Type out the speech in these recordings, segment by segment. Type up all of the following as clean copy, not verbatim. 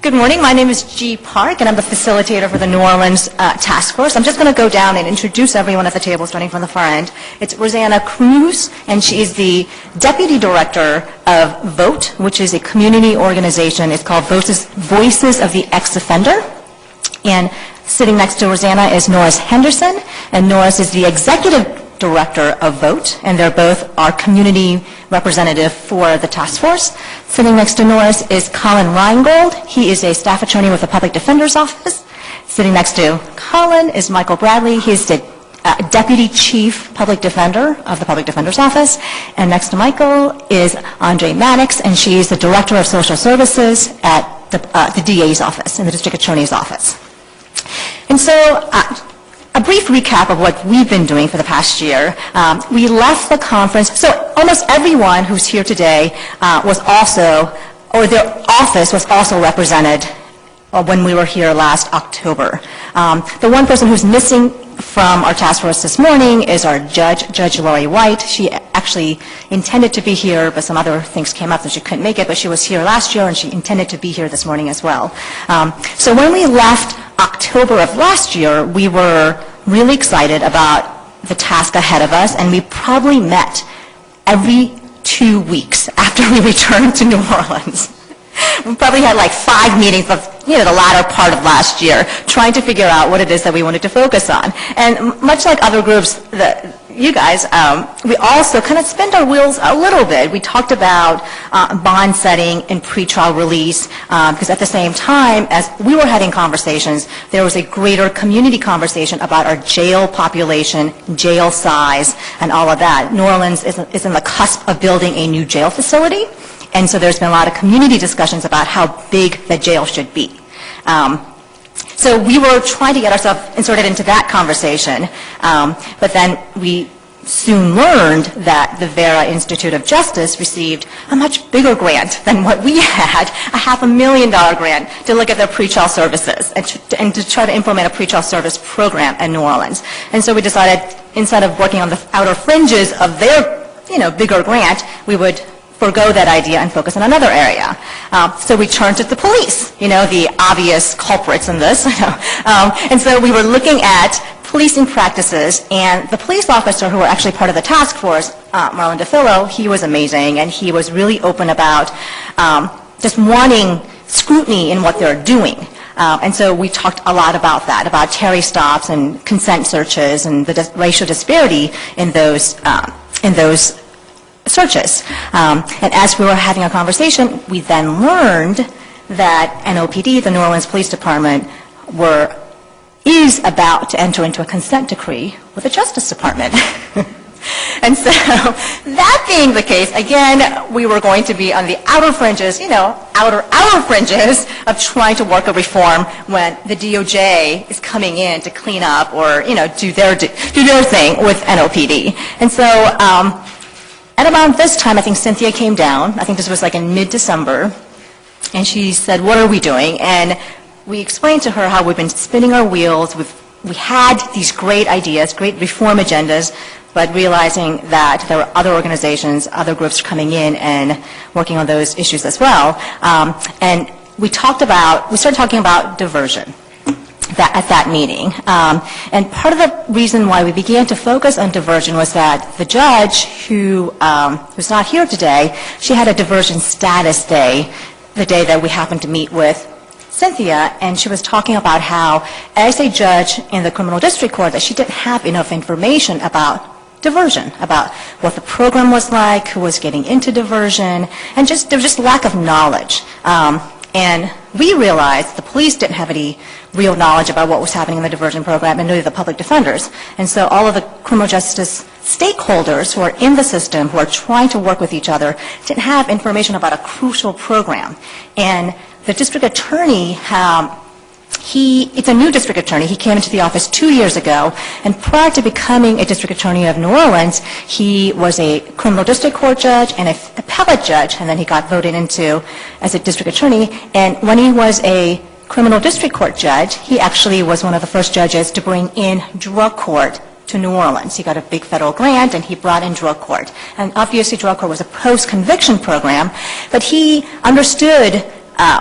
Good morning. My name is G. Park, and I'm the facilitator for the New Orleans Task Force. I'm just going to go down and introduce everyone at the table, starting from the far end. It's Rosanna Cruz, and she is the Deputy Director of VOTE, which is a community organization. It's called Voices of the Ex-Offender. And sitting next to Rosanna is Norris Henderson, and Norris is the Executive Director of VOTE, and they're both our community representative for the task force. Sitting next to Norris is Colin Reingold. He is a staff attorney with the Public Defender's Office. Sitting next to Colin is Michael Bradley. He's the Deputy Chief Public Defender of the Public Defender's Office. And next to Michael is Andre Maddox, and she's the Director of Social Services at the DA's office, in the District Attorney's Office. And so, a brief recap of what we've been doing for the past year. We left the conference, so almost everyone who's here today was also, or their office was also represented when we were here last October. The one person who's missing from our task force this morning is our judge, Judge Lori White. She actually intended to be here, but some other things came up and she couldn't make it, but she was here last year and she intended to be here this morning as well. So when we left October of last year, we were really excited about the task ahead of us, and we probably met every 2 weeks after we returned to New Orleans. We probably had like 5 meetings of, the latter part of last year, trying to figure out what it is that we wanted to focus on. And much like other groups, you guys, we also kind of spent our wheels a little bit. We talked about bond setting and pretrial release, because at the same time as we were having conversations, there was a greater community conversation about our jail population, jail size, and all of that. New Orleans is in the cusp of building a new jail facility. And so there's been a lot of community discussions about how big the jail should be. So we were trying to get ourselves inserted into that conversation, but then we soon learned that the Vera Institute of Justice received a much bigger grant than what we had, a $500,000 grant to look at their pretrial services and to try to implement a pretrial service program in New Orleans. And so we decided, instead of working on the outer fringes of their, bigger grant, we would forego that idea and focus on another area. So we turned to the police, the obvious culprits in this. And so we were looking at policing practices, and the police officer who were actually part of the task force, Marlon DeFillo, he was amazing, and he was really open about just wanting scrutiny in what they're doing. And so we talked a lot about that, about Terry stops and consent searches and the racial disparity in those searches. And as we were having a conversation, we then learned that NOPD, the New Orleans Police Department, is about to enter into a consent decree with the Justice Department. And so, that being the case, again, we were going to be on the outer fringes, outer fringes of trying to work a reform when the DOJ is coming in to clean up or, do their thing with NOPD. And so, at around this time, I think Cynthia came down. I think this was like in mid-December. And she said, what are we doing? And we explained to her how we've been spinning our wheels. We had these great ideas, great reform agendas, but realizing that there were other organizations, other groups coming in and working on those issues as well. And we started talking about diversion at that meeting. And part of the reason why we began to focus on diversion was that the judge, who's not here today, she had a diversion status day, the day that we happened to meet with Cynthia, and she was talking about how, as a judge in the criminal district court, that she didn't have enough information about diversion, about what the program was like, who was getting into diversion, and there was just lack of knowledge. And we realized the police didn't have any real knowledge about what was happening in the diversion program, and neither the public defenders. And so all of the criminal justice stakeholders who are in the system, who are trying to work with each other, didn't have information about a crucial program. And the district attorney, it's a new district attorney. He came into the office 2 years ago, and prior to becoming a district attorney of New Orleans, he was a criminal district court judge and an appellate judge, and then he got voted into as a district attorney. And when he was a criminal district court judge, he actually was one of the first judges to bring in drug court to New Orleans. He got a big federal grant, and he brought in drug court. And obviously, drug court was a post-conviction program, but he understood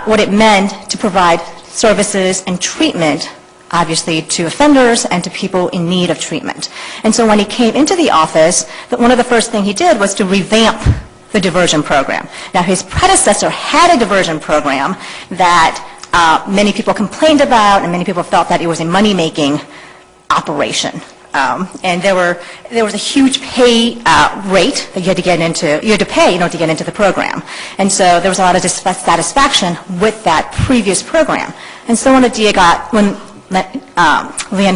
what it meant to provide services and treatment, obviously, to offenders and to people in need of treatment. And so when he came into the office, one of the first things he did was to revamp the diversion program. Now, his predecessor had a diversion program that many people complained about, and many people felt that it was a money-making operation. And there was a huge pay rate that you had to get into. You had to pay, to get into the program. And so there was a lot of dissatisfaction with that previous program. And so when Leanne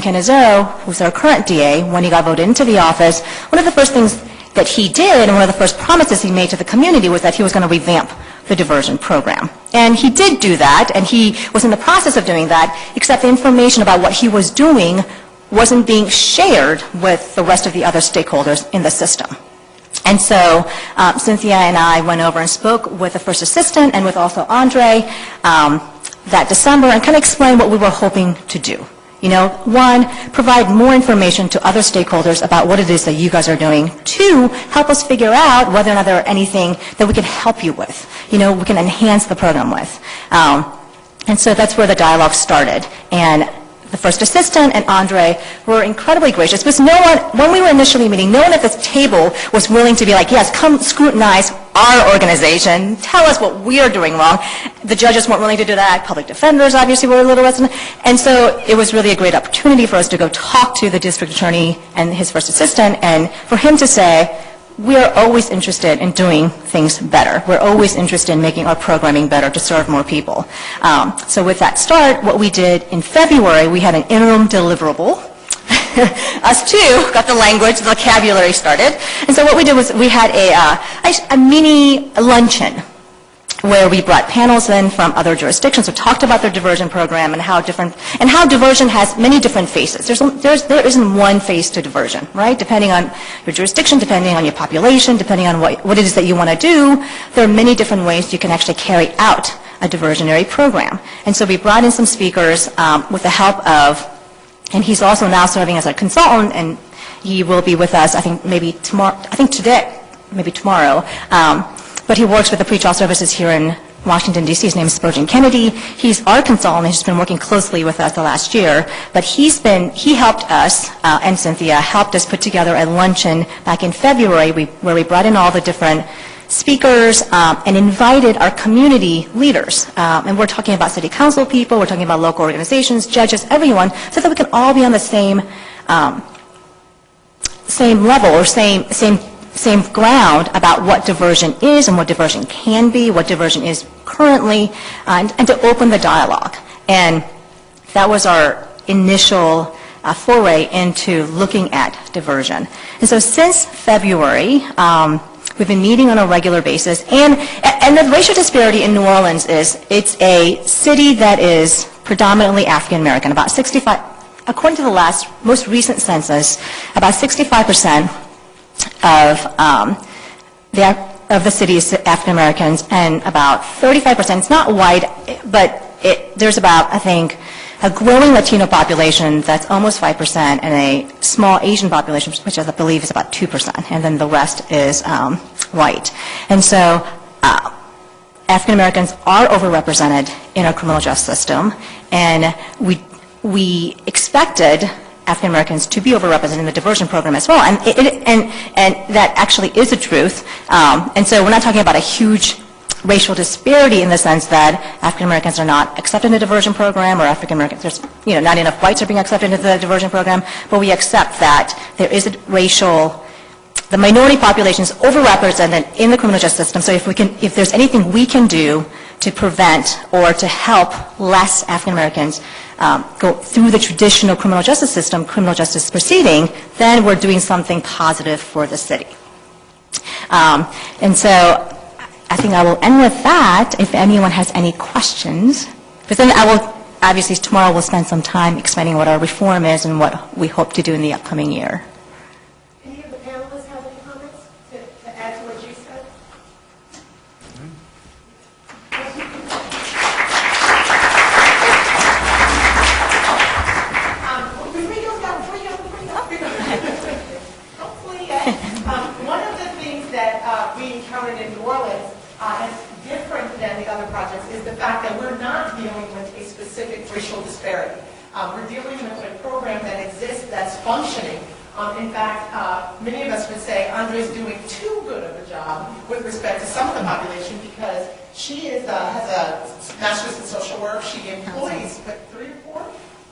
Canizero, who's our current DA, when he got voted into the office, one of the first things that he did, and one of the first promises he made to the community, was that he was going to revamp the diversion program. And he did do that, and he was in the process of doing that, except the information about what he was doing wasn't being shared with the rest of the other stakeholders in the system. And so Cynthia and I went over and spoke with the first assistant and with also Andre that December and kind of explained what we were hoping to do. One, provide more information to other stakeholders about what it is that you guys are doing. Two, help us figure out whether or not there are anything that we can help you with, we can enhance the program with. And so that's where the dialogue started. And the first assistant and Andre were incredibly gracious, because when we were initially meeting, no one at this table was willing to be like, yes, come scrutinize our organization, tell us what we are doing wrong. The judges weren't willing to do that. Public defenders obviously were a little reticent. And so it was really a great opportunity for us to go talk to the district attorney and his first assistant, and for him to say, we are always interested in doing things better. We're always interested in making our programming better to serve more people. So with that start, what we did in February, we had an interim deliverable. Us too got the language, the vocabulary started. And so what we did was we had a mini luncheon where we brought panels in from other jurisdictions who talked about their diversion program and how diversion has many different faces. There isn't one face to diversion, right? Depending on your jurisdiction, depending on your population, depending on what it is that you want to do, there are many different ways you can actually carry out a diversionary program. And so we brought in some speakers with the help of, and he's also now serving as a consultant, and he will be with us, I think maybe tomorrow, today, maybe tomorrow. But he works with the pretrial services here in Washington, D.C. His name is Spurgeon Kennedy. He's our consultant. He's been working closely with us the last year. But he helped us, and Cynthia helped us put together a luncheon back in February where we brought in all the different speakers and invited our community leaders. And we're talking about city council people, we're talking about local organizations, judges, everyone, so that we can all be on the same level or same ground about what diversion is and what diversion can be, what diversion is currently, and to open the dialogue. And that was our initial foray into looking at diversion. And so since February, we've been meeting on a regular basis. And the racial disparity in New Orleans it's a city that is predominantly African American. About 65, according to the most recent census, about 65% of the city is African Americans, and about 35%, it's not wide, but there's about, I think, a growing Latino population that's almost 5%, and a small Asian population, which I believe is about 2%, and then the rest is white. And so African Americans are overrepresented in our criminal justice system, and we expected African Americans to be overrepresented in the diversion program as well, and that actually is the truth. And so we're not talking about a huge racial disparity in the sense that African Americans are not accepted in the diversion program, or African Americans, not enough whites are being accepted into the diversion program, but we accept that there is the minority population is overrepresented in the criminal justice system. So if there's anything we can do to prevent or to help less African Americans go through the traditional criminal justice system, criminal justice proceeding, then we're doing something positive for the city. And so I think I will end with that if anyone has any questions. Because then obviously tomorrow we'll spend some time explaining what our reform is and what we hope to do in the upcoming year. Any of the panelists have any comments to add to what you said? One of the things that we encountered in New Orleans, and different than the other projects, is the fact dealing with a specific racial disparity. We're dealing with a program that exists, that's functioning. In fact, many of us would say Andre's doing too good of a job with respect to some of the population because she has a master's in social work. She employs, 3 or 4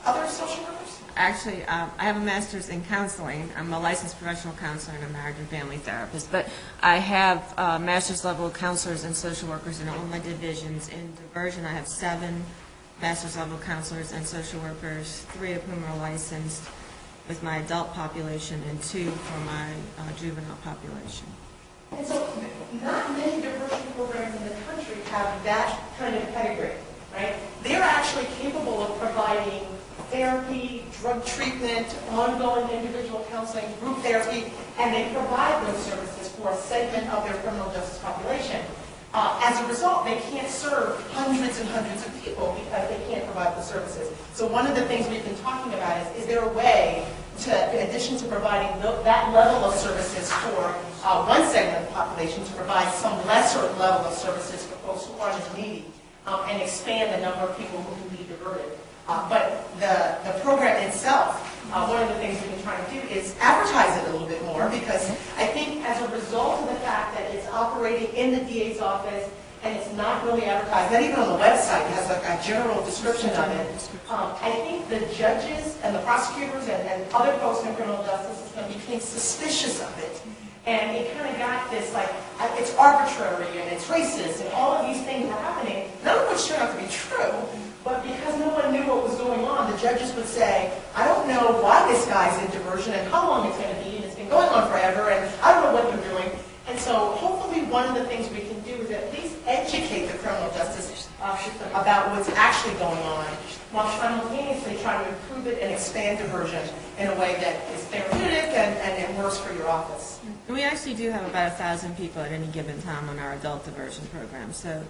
other social workers? Actually, I have a master's in counseling. I'm a licensed professional counselor and a marriage and family therapist. But I have master's level counselors and social workers in all my divisions. In diversion, I have 7 master's level counselors and social workers, 3 of whom are licensed with my adult population and 2 for my juvenile population. And so not many diversion programs in the country have that kind of pedigree, right? They're actually capable of providing therapy, drug treatment, ongoing individual counseling, group therapy, and they provide those services for a segment of their criminal justice population. As a result, they can't serve hundreds and hundreds of people because they can't provide the services. So one of the things we've been talking about is there a way to, in addition to providing that level of services for one segment of the population, to provide some lesser level of services for folks who aren't as needy and expand the number of people who can be diverted. But the program itself, one of the things we've been trying to do is advertise it a little bit more because I think as a result of the fact that it's operating in the DA's office and it's not really advertised, not even on the website, it has a general description of it. I think the judges and the prosecutors and other folks in criminal justice system became suspicious of it. And it kind of got this, like, it's arbitrary and it's racist and all of these things were happening, none of which turned out to be true. But because no one knew what was going on, the judges would say, I don't know why this guy's in diversion and how long it's going to be, and it's been going on forever, and I don't know what they're doing. And so hopefully one of the things we can do is at least educate the criminal justice system about what's actually going on, while simultaneously trying to improve it and expand diversion in a way that is therapeutic and it works for your office. We actually do have about 1,000 people at any given time on our adult diversion program. So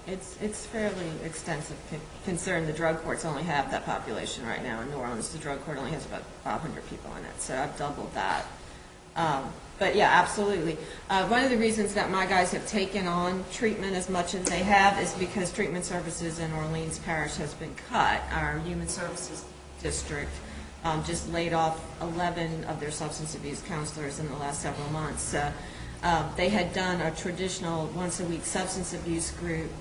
it's fairly extensive considering the drug courts only have that population right now. In New Orleans, the drug court only has about 500 people in it, so I've doubled that. But yeah, absolutely. One of the reasons that my guys have taken on treatment as much as they have is because treatment services in Orleans Parish has been cut. Our Human Services District just laid off 11 of their substance abuse counselors in the last several months. They had done a traditional once-a-week substance abuse group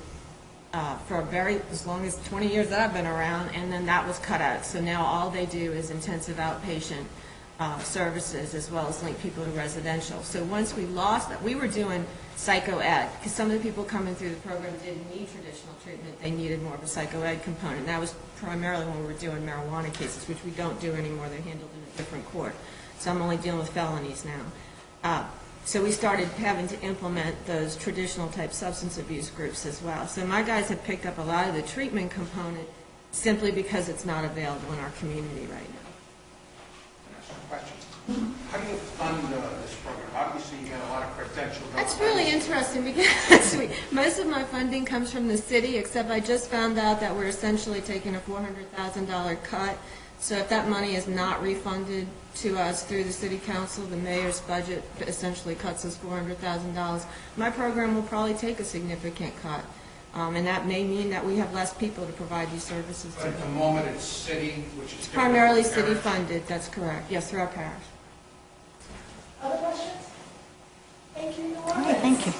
for as long as 20 years that I've been around, and then that was cut out. So now all they do is intensive outpatient services as well as link people to residential. So once we lost that, we were doing psycho-ed because some of the people coming through the program didn't need traditional treatment. They needed more of a psycho-ed component. That was primarily when we were doing marijuana cases, which we don't do anymore. They're handled in a different court. So I'm only dealing with felonies now. So we started having to implement those traditional type substance abuse groups as well. So my guys have picked up a lot of the treatment component simply because it's not available in our community right now. Question. How do you fund this program? Obviously, you got a lot of credentials. That's really interesting because most of my funding comes from the city, except I just found out that we're essentially taking a $400,000 cut. So if that money is not refunded to us through the city council, the mayor's budget essentially cuts us $400,000. My program will probably take a significant cut. And that may mean that we have less people to provide these services to. But at the moment, it's city, which is primarily city funded. That's correct. Yes, through our parish. Other questions? Thank you, Nora. All right, thank you.